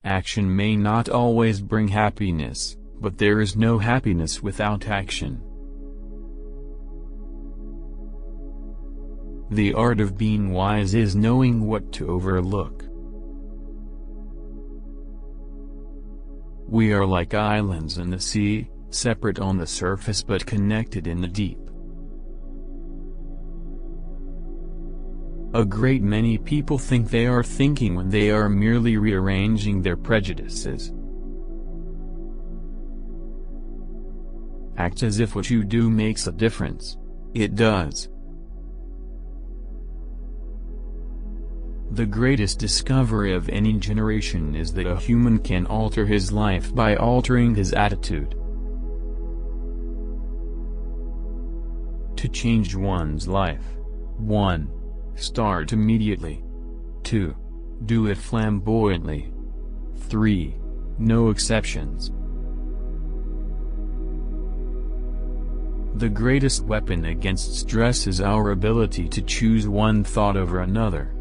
Action may not always bring happiness, but there is no happiness without action. The art of being wise is knowing what to overlook. We are like islands in the sea, separate on the surface but connected in the deep. A great many people think they are thinking when they are merely rearranging their prejudices. Act as if what you do makes a difference. It does. The greatest discovery of any generation is that a human can alter his life by altering his attitude. To change one's life: 1. Start immediately. 2. Do it flamboyantly. 3. No exceptions. The greatest weapon against stress is our ability to choose one thought over another.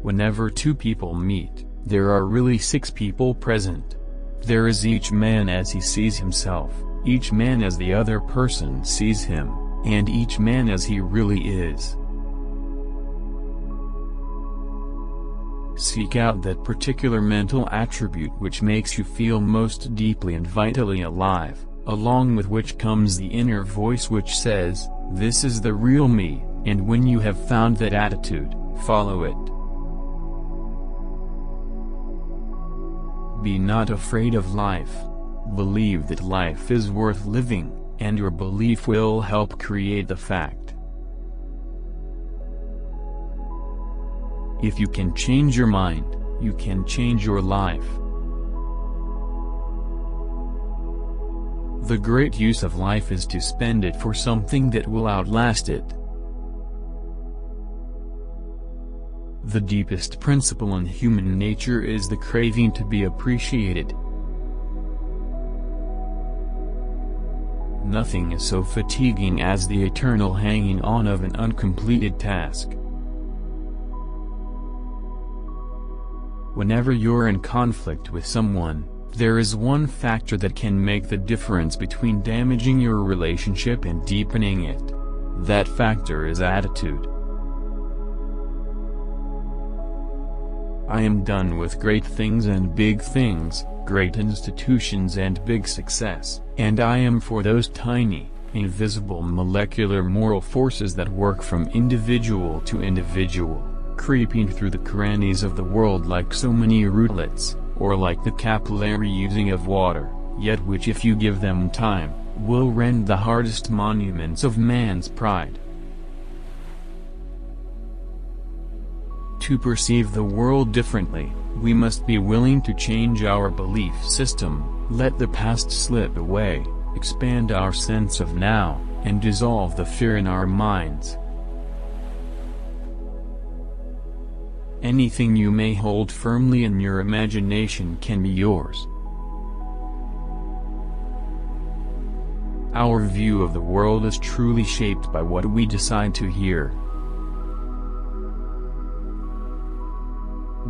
Whenever two people meet, there are really 6 people present. There is each man as he sees himself, each man as the other person sees him, and each man as he really is. Seek out that particular mental attribute which makes you feel most deeply and vitally alive, along with which comes the inner voice which says, "This is the real me," and when you have found that attitude, follow it. Be not afraid of life. Believe that life is worth living, and your belief will help create the fact. If you can change your mind, you can change your life. The great use of life is to spend it for something that will outlast it. The deepest principle in human nature is the craving to be appreciated. Nothing is so fatiguing as the eternal hanging on of an uncompleted task. Whenever you're in conflict with someone, there is one factor that can make the difference between damaging your relationship and deepening it. That factor is attitude. I am done with great things and big things, great institutions and big success, and I am for those tiny, invisible molecular moral forces that work from individual to individual, creeping through the crannies of the world like so many rootlets, or like the capillary oozing of water, yet which if you give them time, will rend the hardest monuments of man's pride. To perceive the world differently, we must be willing to change our belief system, let the past slip away, expand our sense of now, and dissolve the fear in our minds. Anything you may hold firmly in your imagination can be yours. Our view of the world is truly shaped by what we decide to hear.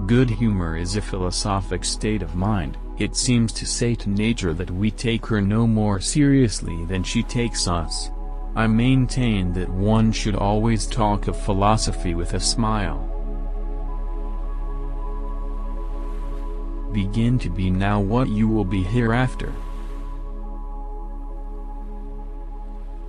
Good humor is a philosophic state of mind. It seems to say to nature that we take her no more seriously than she takes us. I maintain that one should always talk of philosophy with a smile. Begin to be now what you will be hereafter.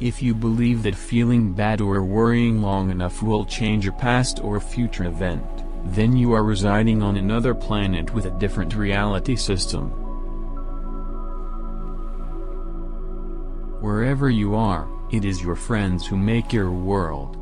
If you believe that feeling bad or worrying long enough will change a past or future event, then you are residing on another planet with a different reality system. Wherever you are, it is your friends who make your world.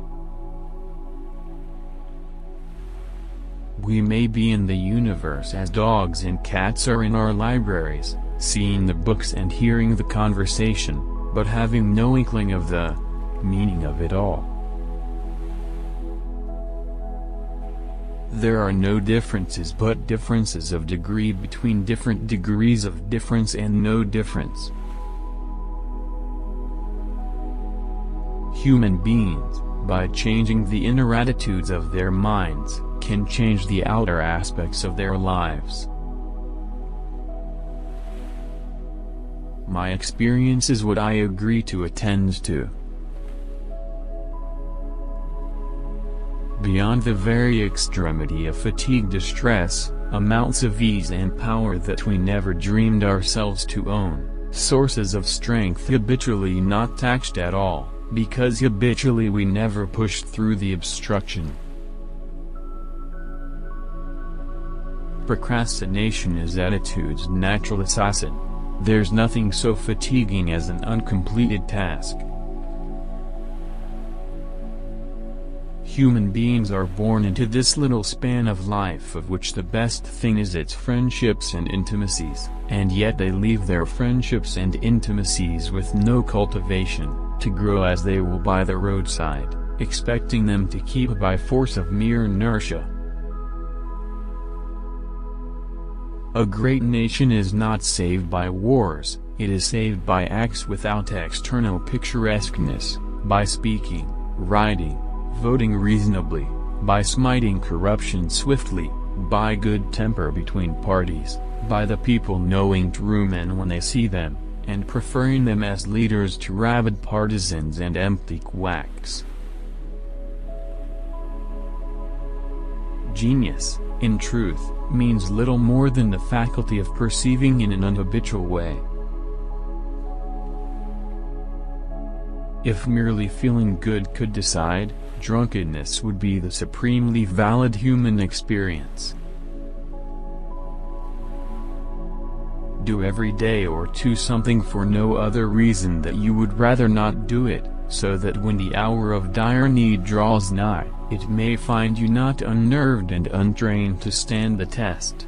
We may be in the universe as dogs and cats are in our libraries, seeing the books and hearing the conversation, but having no inkling of the meaning of it all. There are no differences but differences of degree between different degrees of difference and no difference. Human beings, by changing the inner attitudes of their minds, can change the outer aspects of their lives. My experience is what I agree to attend to. Beyond the very extremity of fatigue, distress, amounts of ease and power that we never dreamed ourselves to own, sources of strength habitually not taxed at all, because habitually we never pushed through the obstruction. Procrastination is attitude's natural assassin. There's nothing so fatiguing as an uncompleted task. Human beings are born into this little span of life, of which the best thing is its friendships and intimacies, and yet they leave their friendships and intimacies with no cultivation, to grow as they will by the roadside, expecting them to keep by force of mere inertia. A great nation is not saved by wars, it is saved by acts without external picturesqueness, by speaking, writing, voting reasonably, by smiting corruption swiftly, by good temper between parties, by the people knowing true men when they see them, and preferring them as leaders to rabid partisans and empty quacks. Genius, in truth, means little more than the faculty of perceiving in an unhabitual way. If merely feeling good could decide, drunkenness would be the supremely valid human experience. Do every day or two something for no other reason that you would rather not do it, so that when the hour of dire need draws nigh, it may find you not unnerved and untrained to stand the test.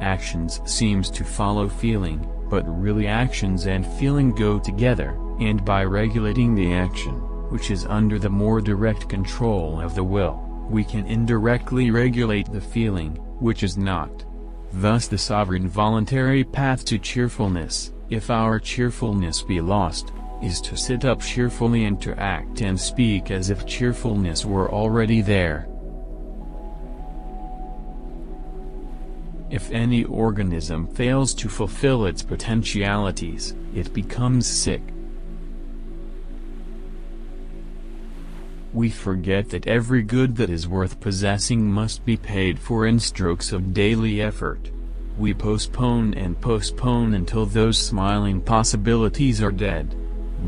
Actions seems to follow feeling, but really actions and feeling go together, and by regulating the action, which is under the more direct control of the will, we can indirectly regulate the feeling, which is not. Thus the sovereign voluntary path to cheerfulness, if our cheerfulness be lost, is to sit up cheerfully and to act and speak as if cheerfulness were already there. If any organism fails to fulfill its potentialities, it becomes sick. We forget that every good that is worth possessing must be paid for in strokes of daily effort. We postpone and postpone until those smiling possibilities are dead.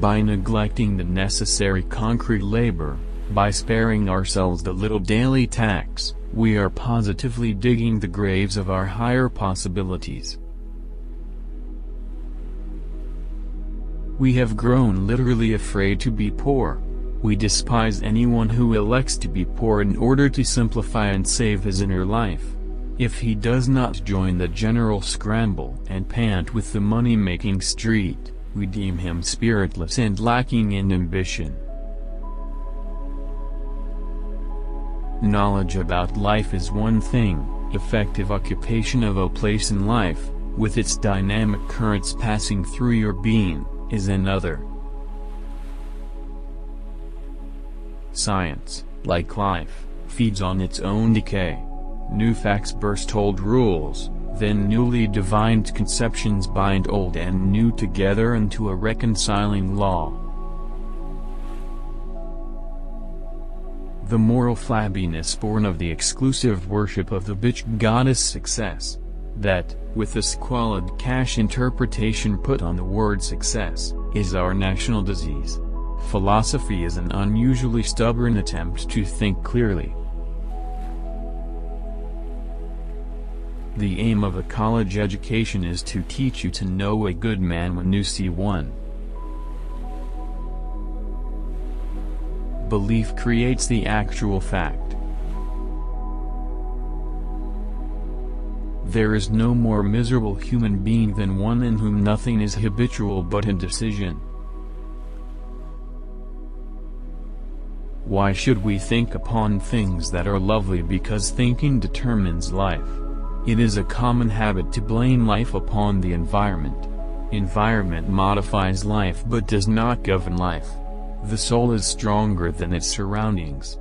By neglecting the necessary concrete labor, by sparing ourselves the little daily tax, we are positively digging the graves of our higher possibilities. We have grown literally afraid to be poor. We despise anyone who elects to be poor in order to simplify and save his inner life. If he does not join the general scramble and pant with the money-making street, we deem him spiritless and lacking in ambition. Knowledge about life is one thing, effective occupation of a place in life, with its dynamic currents passing through your being, is another. Science, like life, feeds on its own decay. New facts burst old rules, then newly divined conceptions bind old and new together into a reconciling law. The moral flabbiness born of the exclusive worship of the bitch goddess success, that, with the squalid cash interpretation put on the word success, is our national disease. Philosophy is an unusually stubborn attempt to think clearly. The aim of a college education is to teach you to know a good man when you see one. Belief creates the actual fact. There is no more miserable human being than one in whom nothing is habitual but indecision. Why should we think upon things that are lovely because thinking determines life? It is a common habit to blame life upon the environment. Environment modifies life but does not govern life. The soul is stronger than its surroundings.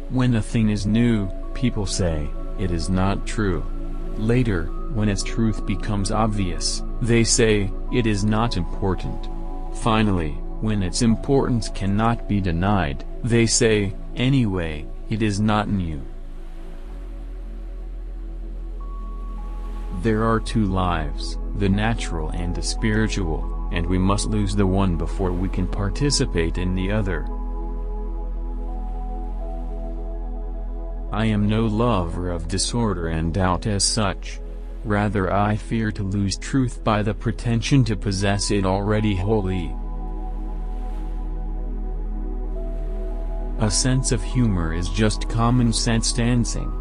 When a thing is new, people say, it is not true. Later, when its truth becomes obvious, they say, it is not important. Finally, when its importance cannot be denied, they say, anyway, it is not new. There are two lives, the natural and the spiritual, and we must lose the one before we can participate in the other. I am no lover of disorder and doubt as such. Rather, I fear to lose truth by the pretension to possess it already wholly. A sense of humor is just common sense dancing.